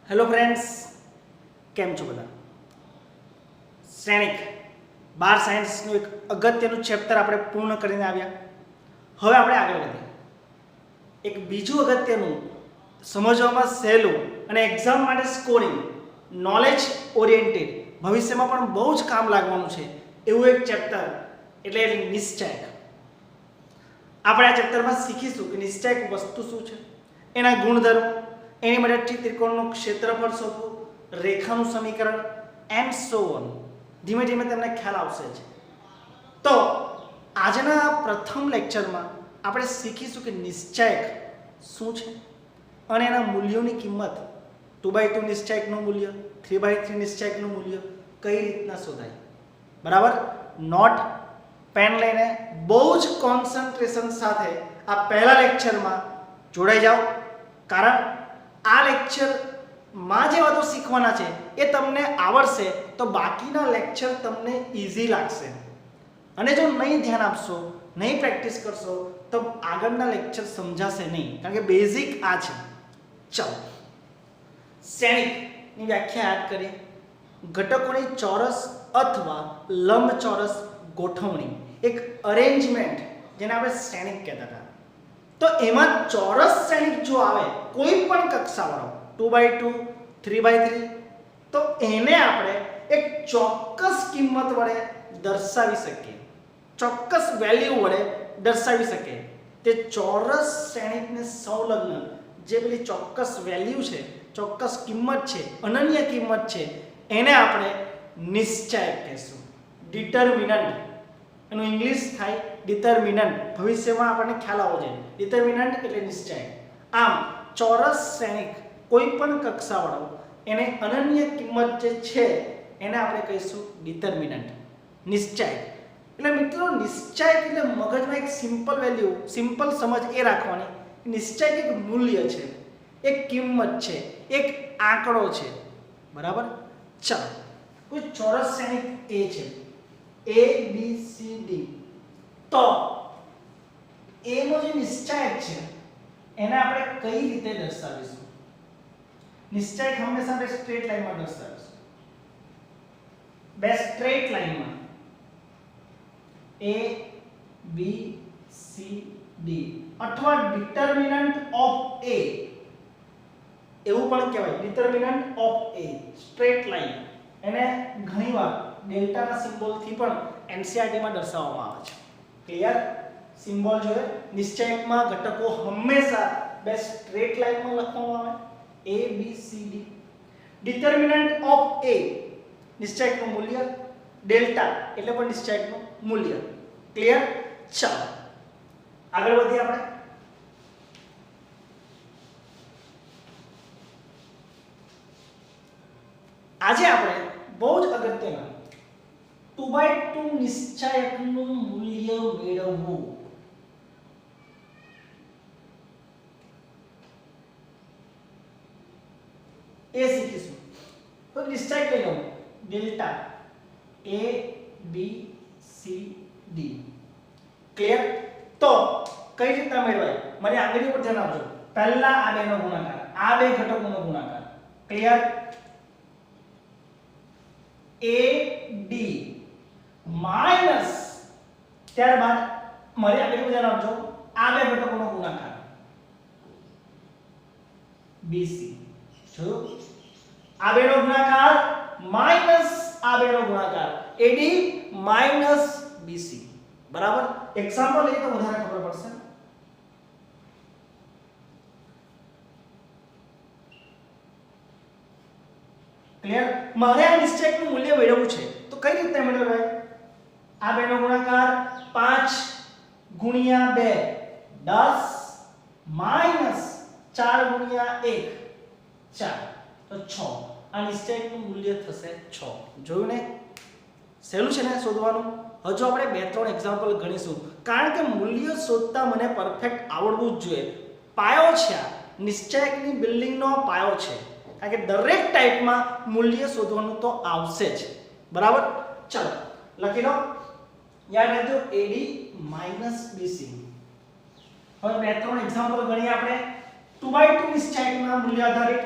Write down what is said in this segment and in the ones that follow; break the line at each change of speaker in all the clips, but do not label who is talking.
Hello friends, કેમ છો બધા? શ્રેણિક 12 સાયન્સનું એક અગત્યનું ચેપ્ટર આપણે પૂર્ણ કરીને આવ્યા. હવે આપણે આગળ વધીએ. એક બીજું અગત્યનું, સમજવામાં સહેલું અને એક્ઝામ માટે સ્કોરિંગ, નોલેજ ઓરિએન્ટેડ, ભવિષ્યમાં પણ બહુ જ કામ લાગવાનું છે એવું એક ચેપ્ટર એટલે નિશ્ચયક. આપણે આ ચેપ્ટરમાં શીખીશું કે નિશ્ચયક વસ્તુ શું છે, એના ગુણધર્મો, એની મદદથી ત્રિકોણનું ક્ષેત્રફળ શોધવું, રેખાનું સમીકરણ એન્ડ સો ઓન. ધીમે ધીમે તમને ખ્યાલ આવશે જ. તો આજના પ્રથમ લેક્ચરમાં આપણે શીખીશું કે નિશ્ચયક શું છે અને એના મૂલ્યોની કિંમત, 2/2 નિશ્ચયકનું મૂલ્ય, 3/3 નિશ્ચયકનું મૂલ્ય કઈ રીતના શોધાય. બરાબર? નોટ પેન લઈને બહુ જ કોન્સન્ટ્રેશન સાથે આ પહેલા લેક્ચરમાં જોડાઈ જાઓ, કારણ આ લેક્ચરમાં જે વાતો શીખવાના છે એ તમને આવડશે તો બાકીના લેક્ચર તમને ઈઝી લાગશે. અને જો નહીં ધ્યાન આપશો, નહીં પ્રેક્ટિસ કરશો તો આગળના લેક્ચર સમજાશે નહીં, કારણ કે બેઝિક આ છે. ચલો, શ્રેણિકની વ્યાખ્યા યાદ કરીએ. ઘટકોની ચોરસ અથવા લંબચોરસ ગોઠવણી, એક અરેન્જમેન્ટ, જેને આપણે શ્રેણિક કહેતા હતા. તો એમાં ચોરસ શ્રેણિક જો આવે કોઈ પણ કક્ષાવાળો, 2/2, 3/3, તો એને આપણે એક ચોક્કસ કિંમત વડે દર્શાવી શકીએ, ચોક્કસ વેલ્યુ વડે દર્શાવી શકીએ. તે ચોરસ શ્રેણિકને સંલગ્ન જે પેલી ચોક્કસ વેલ્યુ છે, ચોક્કસ કિંમત છે, અનન્ય કિંમત છે, એને આપણે નિશ્ચયક કહીશું. ડિટર્મિનન્ટ, એનું ઇંગ્લિશ થાય ડિટર્મિનન્ટ. ભવિષ્યમાં આપણને ખ્યાલ આવવો જોઈએ. ડિટર્મિનન્ટ એટલે નિશ્ચયક. આમ ચોરસ શ્રેણિક કોઈ પણ કક્ષાવાળો, એને અનન્ય કિંમત જે છે એને આપણે કહીશું ડિટર્મિનન્ટ, નિશ્ચયક. એટલે મિત્રો, નિશ્ચયક એટલે મગજમાં એક સિમ્પલ વેલ્યુ, સિમ્પલ સમજ એ રાખવાની, નિશ્ચયક એક મૂલ્ય છે, એક કિંમત છે, એક આંકડો છે. બરાબર? ચાલો, કોઈ ચોરસ શ્રેણિક એ છે, A B C D, તો એનો જે નિશ્ચયક છે એને આપણે કઈ રીતે દર્શાવીશું? નિશ્ચયક હંમેશા બે સ્ટ્રેટ લાઈનમાં દર્શાવીશું. બે સ્ટ્રેટ લાઈનમાં A B C D, અથવા ડિટર્મિનન્ટ ઓફ A એવું પણ કહેવાય. Determinant of A, straight line. એને ઘણીવાર ડેલ્ટાના સિમ્બોલથી પણ એનસીઈઆરટીમાં દર્શાવવામાં આવે છે. ક્લિયર? સિમ્બોલ જોઈએ. નિશ્ચયકમાં ઘટકો હંમેશા બે સ્ટ્રેટ લાઈનમાં લખવામાં આવે, A B C D. Determinant of A, નિશ્ચયકનું મૂલ્ય, ડેલ્ટા એટલે પણ નિશ્ચયકનું મૂલ્ય. ક્લિયર? ચાલો આગળ વધીએ આપણે. આજે આપણે બહુ જ અગત્યના 2/2 નિશ્ચયકનું મૂલ્ય મેળવવું, એ શીખીશું. તો નિશ્ચયક લઈ લો, delta A B C D. Clear? તો કઈ રીતના મેળવાય? મારી આંગળી પર ધ્યાન આપજો. પહેલા આ બેનો ગુણાકાર, આ બે ઘટકોનો ગુણાકાર. ક્લિયર? AD માઈનસ, ત્યારબાદ મારી આગળ ધ્યાન આપજો, આ બે ઘટકોનો ગુણાકાર BC. જોયું? આ બેનો ગુણાકાર માઈનસ આ બેનો ગુણાકાર AD માઈનસ BC. બરાબર? એક્ઝામ્પલ લઈએ તો વધારે ખબર પડશે. ક્લિયર? મારે આ નિશ્ચયકનું મૂલ્ય મેળવવું છે તો કઈ રીતે મેળવાય? આ બેનો ગુણાકાર 5 ગુણ્યા 2 10 માઈનસ 4 ગુણ્યા 1 4, તો 6. આ નિશ્ચયકનું મૂલ્ય થશે 6. જોયું ને? સહેલું છે ને શોધવાનું? હજુ આપણે 2-3 એક્ઝામ્પલ ગણીશું, કારણ કે મૂલ્ય શોધતા મને પરફેક્ટ આવડવું જ જોઈએ. પાયો છે આ નિશ્ચયકની બિલ્ડિંગનો પાયો છે, કારણ કે દરેક ટાઈપમાં મૂલ્ય શોધવાનું તો આવશે જ. બરાબર? ચલો લખી લો, યાદ રાખજો AD માઈનસ BC. હવે 2-3 એક્ઝામ્પલ ગણીએ આપણે 2/2 નિશ્ચયકના મૂલ્ય આધારિત.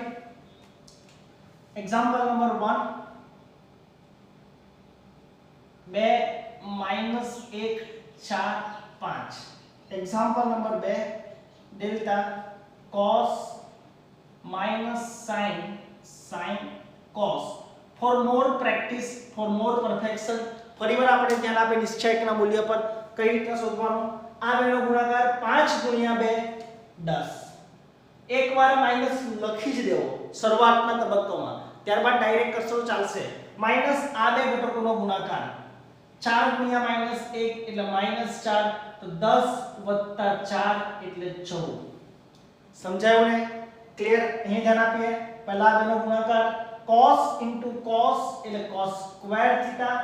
Example number 1 2 -1 4 5. Example number 2 delta cos minus sin cos. For more practice, for more perfection, ફરીવાર આપણે ધ્યાન આપે નિશ્ચયકના મૂલ્ય પર કઈ રીતે શોધવાનું. આ બેનો ગુણાકાર 5 ગુણ્યા 2 10. એકવાર માઈનસ લખી જ દેવો શરૂઆતના તબક્કામાં, ત્યારબાદ ડાયરેક્ટ કરશો ચાલશે. માઈનસ આ બે ઘટકોનો ગુણાકાર 4 ગુણ્યા -1 એટલે -4, તો 10 વત્તા 4 એટલે 14. સમજાયું ને? ક્લિયર? અહીં ધ્યાન આપીએ. પહેલા આ બેનો ગુણાકાર cos cos એટલે cos સ્ક્વેર થીટા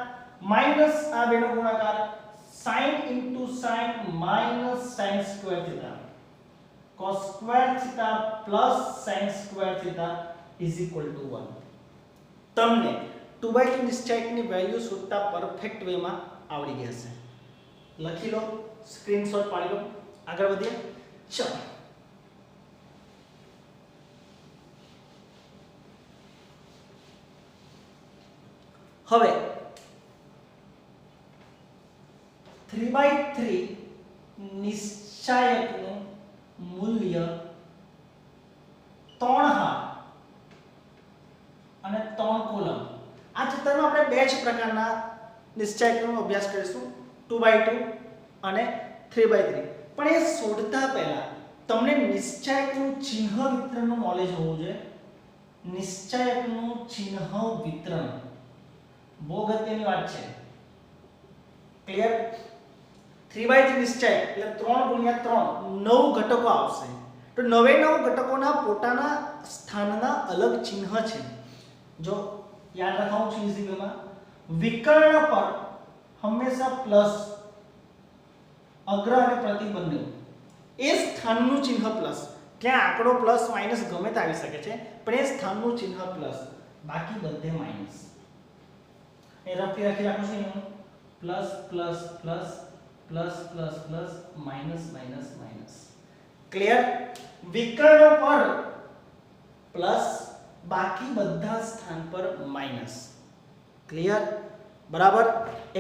માઈનસ આ બેનો ગુણાકાર sin sin minus sin square theta. cos square theta plus sin square theta is equal to 1. તમને 2/2 નિશ્ચયકની વેલ્યુ શોધતા પરફેક્ટ વેમાં આવડી ગઈ હશે. લખી લો, સ્ક્રીનશોટ પાડી લો, આગળ વધીએ. ચલો, હવે 3/3 નિશ્ચાયકનું મૂલ્ય 3 હાર અને 3 કોલમ. આ ચિત્રમાં આપણે બે જ પ્રકારના નિશ્ચાયકનો અભ્યાસ કરીશું, 2/2 અને 3/3. પણ એ શોધતા પહેલા તમને નિશ્ચાયકનું ચિહ્ન વિતરણનું નોલેજ હોવું જોઈએ. નિશ્ચાયકનું ચિહ્ન વિતરણ બહુ અગત્યની વાત છે. ક્લિયર? 3/3 નિશ્ચાયક એટલે 3 ગુણ્યા 3 9 ઘટકો આવશે. તો 9 ઘટકોના પોતાના સ્થાનના અલગ ચિહ્ન છે. જો યાદ રાખવાનું છે ઇઝી વેમાં, વિકર્ણ પર હંમેશા પ્લસ, અગ્ર અને પ્રતિબંધ એ સ્થાનનું ચિહ્ન પ્લસ. ક્યાં આંકડો પ્લસ માઈનસ ગમે તે આવી શકે છે, પણ એ સ્થાનનું ચિહ્ન પ્લસ, બાકી બધે માઈનસ. એ રફી રાખી રાખું છું હું, plus plus plus plus plus plus minus minus minus. Clear? વિકર્ણ પર પ્લસ, બાકી બધા સ્થાન પર માઈનસ. ક્લિયર? બરાબર?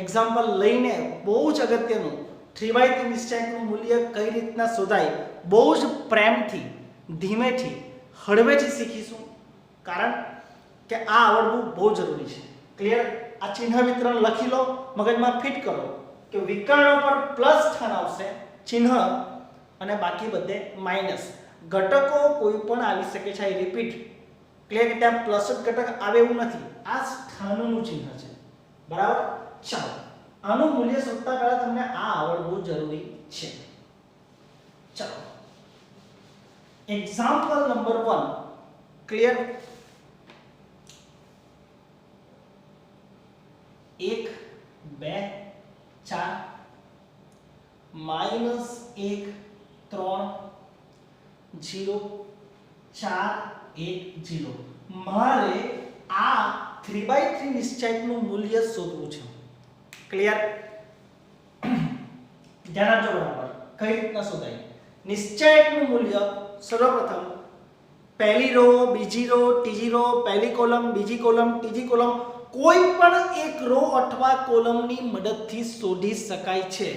એક્ઝામ્પલ લઈને બહુ જ અગત્યનું 3/3 નિશ્ચયકનું મૂલ્ય કઈ રીતના શોધાય બહુ જ પ્રેમથી, ધીમેથી, હળવેથી શીખીશું, કારણ કે આ આવડવું બહુ જરૂરી છે. ક્લિયર? આ ચિહ્ન વિતરણ લખી લો, મગજમાં ફિટ કરો કે વિકર્ણો પર પ્લસ સ્થાન આવશે ચિહ્ન અને બાકી બધે માઈનસ. ઘટકો કોઈ પણ આવી શકે છે, આ રિપીટ. ક્લિયર? કે ત્યાં પ્લસ જ ઘટક આવે એવું નથી, આ સ્થાનનું ચિહ્ન છે. બરાબર? ચાલો, આનું મૂલ્ય શોધતા પહેલા તમને આ આવડવું જરૂરી છે. ચાલો, એક્ઝામ્પલ નંબર 1. ક્લિયર? 1 2 4 -1 3 0 4 1 0. મારે આ 3/3 નિશ્ચયકનું મૂલ્ય શોધવું છે. ક્લિયર? ધ્યાન આપજો બરાબર. કઈ રીતના શોધાય? નિશ્ચયકનું મૂલ્ય સર્વપ્રથમ પહેલી રો, બીજી રો, ત્રીજી રો, પહેલી કોલમ, બીજી કોલમ, ત્રીજી કોલમ, કોઈ પણ એક રો અથવા કોલમની મદદથી શોધી શકાય છે.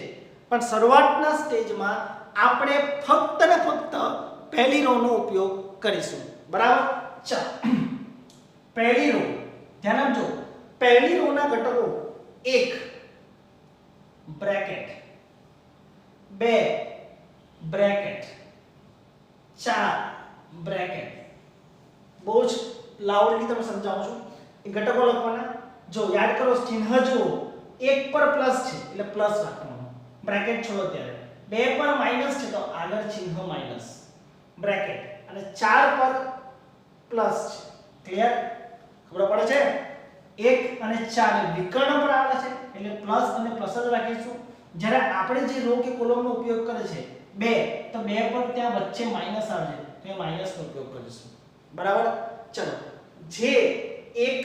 પણ શરૂઆતના સ્ટેજમાં આપણે ફક્ત ને ફક્ત પહેલી રો નો ઉપયોગ કરીશું. બરાબર? ચાલો, પહેલી રો ધ્યાન આપજો. પહેલી રો ના ઘટકો 1 બ્રેકેટ, 2 બ્રેકેટ, 4 બ્રેકેટ. બહુ જ લાઉડલી તમે સમજાવું છું. એ ઘટકો લખવાના. જો યાદ કરો, ચિહ્ન જુઓ, 1 પર પ્લસ છે એટલે પ્લસ રાખવાનું, બ્રેકેટ છોડો ત્યારે. 2 પર માઈનસ છે તો આગળ ચિહ્ન માઈનસ, બ્રેકેટ. અને 4 પર પ્લસ છે. ક્લિયર? ખબર પડે છે? 1 અને 4 વિકર્ણ પર આવે છે એટલે પ્લસ અને પ્લસ જ રાખીશું. જ્યારે આપણે જે રો કે કોલમનો ઉપયોગ કરે છે 2, તો 2 પર ત્યાં વચ્ચે માઈનસ આવે છે તો એ માઈનસનો ઉપયોગ કરીશું. બરાબર? ચલો, જે એક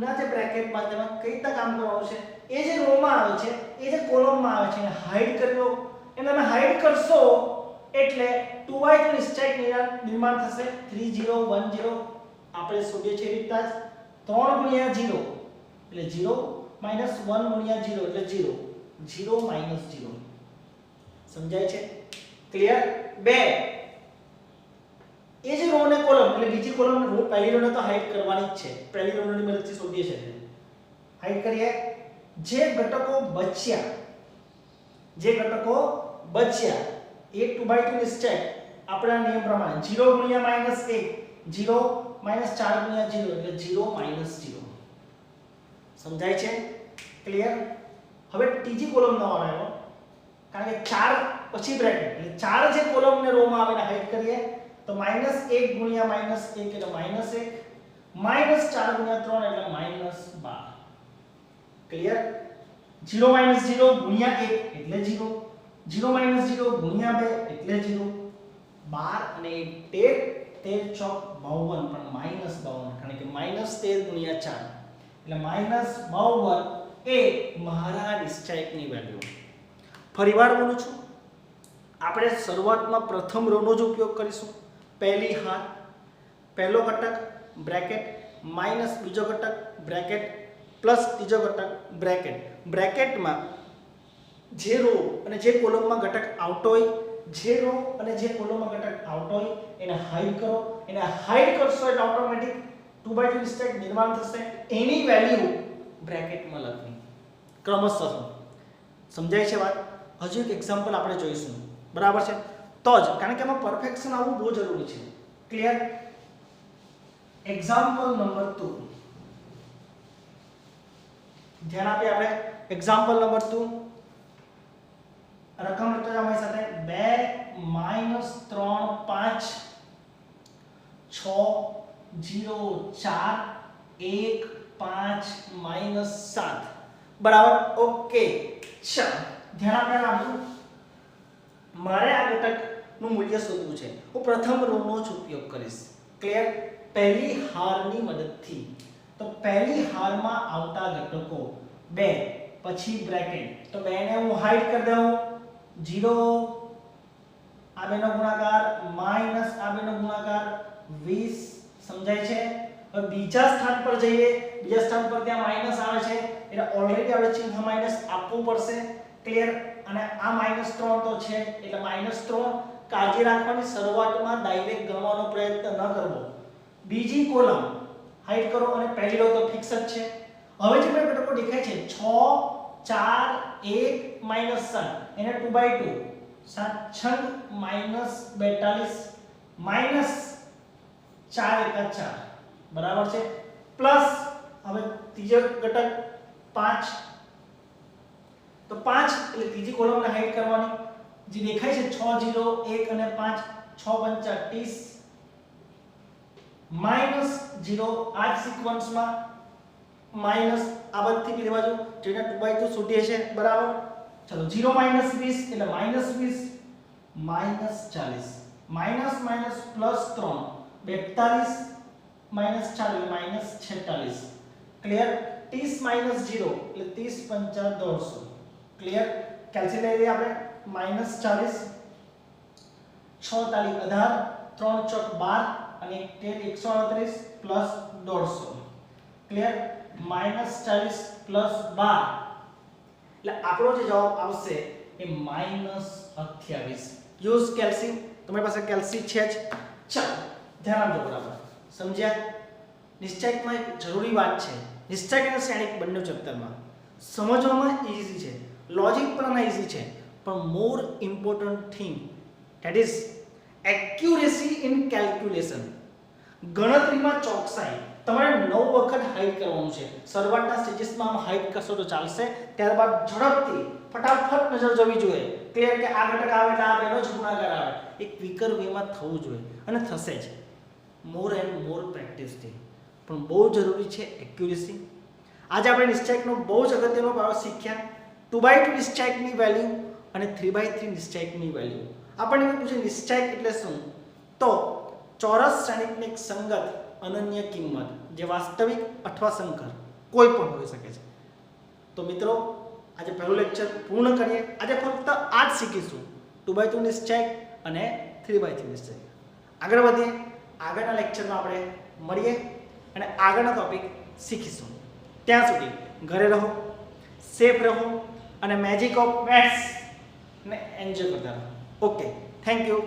ના જે બ્રેકેટમાં તેમાં કઈ રીતે કામ કરવાનું છે, એ જે રોમાં આવે છે, એ જે કોલમમાં આવે છે એને હાઈડ કરી દો. એને તમે હાઈડ કરશો એટલે 2/2 નિશ્ચયક નિર્માણ થશે. 3 0 1 0 આપણે શોધીએ છીએ રીતના જ 3 ગુણ્યા 0 એટલે 0 માઈનસ 1 ગુણ્યા 0 એટલે 0 0 માઈનસ 0 સમજાય છે ક્લિયર 2 એ જે રો ને કોલમ એટલે બીજી કોલમ રો પહેલી રો ને તો હાઈડ કરવાની જ છે પહેલી રો ની મદદથી શોધીએ છીએ હાઈડ કરીએ જે ઘટકો બચ્યા એ 2/2 નિશ્ચય આપણા નિયમ પ્રમાણે 0 ગુણ્યા માઈનસ 1 0 માઈનસ 4 ગુણ્યા 0 એટલે 0 માઈનસ 0 સમજાય છે ક્લિયર હવે ત્રીજી કોલમ નો આવ્યો કારણ કે 4 પછી બ્રેકેટ એટલે 4 જે કોલમ ને રો માં આવીને હાઈડ કરીએ તો -1 ગુણ્યા -1 એટલે -1 -4 ગુણ્યા 3 એટલે -12 ક્લિયર 0 0 ગુણ્યા 1 એટલે 0 0 0 ગુણ્યા 2 એટલે 0 12 અને 13 13 ચોક 52 પણ -52 કારણ કે -13 ગુણ્યા 4 એટલે -52 એ મારા નિશ્ચયકની વેલ્યુ ફરીવાર બોલું છું આપણે શરૂઆતમાં પ્રથમ રો નો જ ઉપયોગ કરીશું પહેલી હાર પહેલો ઘટક બ્રેકેટ માઈનસ બીજો ઘટક બ્રેકેટ પ્લસ ત્રીજો ઘટક બ્રેકેટમાં જે રો અને જે કોલમમાં ઘટક આવતો હોય જે રો અને જે કોલમમાં ઘટક આવતો હોય એને હાઈડ કરો એને હાઈડ કરશો એટલે ઓટોમેટિક 2/2 નિશ્ચયક નિર્માણ થશે એની વેલ્યુ બ્રેકેટમાં લખવી ક્રમશઃ સમજાય છે વાત હજુ એક એક્ઝામ્પલ આપણે જોઈશું બરાબર છે તો જ કારણ કે એમાં પરફેક્શન આવવું બહુ જરૂરી છે ક્લિયર એક્ઝામ્પલ નંબર 2 ધ્યાન આપીએ આપણે એક્ઝામ્પલ નંબર 2 રકમ લખતો જાવ મારી સાથે 2 3 5 6 0 4 1 5 7 બરાબર ઓકે ચાલો ધ્યાન આપવાનું મારે આ ઘટકનું મૂલ્ય શોધવું છે હું પ્રથમ રો નો જ ઉપયોગ કરીશ ક્લિયર પહેલી હારની મદદથી તો પહેલી હારમાં આવતા ઘટકો 2 પછી બ્રેકેટ તો 2 ને હું હાઈડ કરી દઉં 0 આ બેનો ગુણાકાર માઈનસ આ બેનો ગુણાકાર 20 સમજાય છે હવે બીજા સ્થાન પર જઈએ બીજા સ્થાન પર ત્યાં માઈનસ આવે છે એટલે ઓલરેડી આપણે ચિહ્ન માઈનસ આપવું પડશે ક્લિયર અને આ -3 તો છે એટલે -3 કાળજી રાખવાની શરૂઆતમાં ડાયરેક્ટ ગણવાનો પ્રયત્ન ન કરવો બીજી કોલમ હાઈડ કરો અને પહેલી રો તો ફિક્સ જ છે હવે જે બે ઘટકો દેખાય છે 6 4 1 -7 એને 2/2 7 6 -42 -4 * 4 બરાબર છે પ્લસ હવે ત્રીજો ઘટક 5 તો 5 એટલે ત્રીજી કોલમને હાઈડ કરવાની જે દેખાય છે 6 0 1 અને 5 6 5 30 -0 આ સિક્વન્સમાં માઈનસ આ બધી પેલી બાજુ જેને 2/2 શોધીએ છે બરાબર ચલો 0 -20 એટલે -20 -40 માઈનસ પ્લસ 3 42 -40 ક્લિયર 30 0 એટલે 30 5 150 ક્લિયર કેલ્ક્યુલેટ લઈએ આપણે -40 6 તાલી 18 3 ચોક 12 અને 138 પ્લસ 150 ક્લિયર -40 પ્લસ 12 એટલે આપણો જે જવાબ આવશે એ -28 યુઝ કેલ્સી તમારી પાસે કેલ્સી છે જ ચાલો ધ્યાન આપજો બરાબર સમજ્યા નિશ્ચયકમાં એક જરૂરી વાત છે નિશ્ચયક અને શ્રેણિક બંને ચેપ્ટરમાં સમજવામાં ઈઝી છે લોજિક પણ ઈઝી છે પણ more important thing that is accuracy in calculation ગણતરીમાં ચોકસાઈ તમારે 9 વખત હાઈડ કરવાનું છે શરૂઆતના સ્ટેજીસમાં હાઈડ કરશો તો ચાલશે ત્યારબાદ ઝડપથી ફટાફટ નજર જવી જોઈએ ક્લિયર કે આ ઘટક આવે એટલે આ બેનો જ ગુણાકાર આવે એક ક્વિકર વેમાં થવું જોઈએ અને થશે જ મોર એન્ડ મોર પ્રેક્ટિસથી પણ બહુ જરૂરી છે એક્યુરેસી આજે આપણે નિશ્ચયકનો બહુ જ અગત્યનો ભાવ શીખ્યા 2/2 નિશ્ચયકની વેલ્યુ અને 3/3 નિશ્ચયકની વેલ્યુ આપણને પૂછે નિશ્ચયક એટલે શું તો ચોરસ શ્રેણિકની એક સંગત અનન્ય કિંમત જે વાસ્તવિક અથવા સંકર કોઈ પણ હોઈ શકે છે તો મિત્રો આજે પહેલું લેક્ચર પૂર્ણ કરીએ આજે ફક્ત આ જ શીખીશું 2/2 નિશ્ચયક અને 3/3 નિશ્ચયક આગળ વધીએ આગળના લેક્ચરમાં આપણે મળીએ અને આગળના ટોપિક શીખીશું. ત્યાં સુધી ઘરે રહો, સેફ રહો અને મેજિક ઓફ મેથ્સ ને એન્જોય કરતા રહો. Okay, thank you.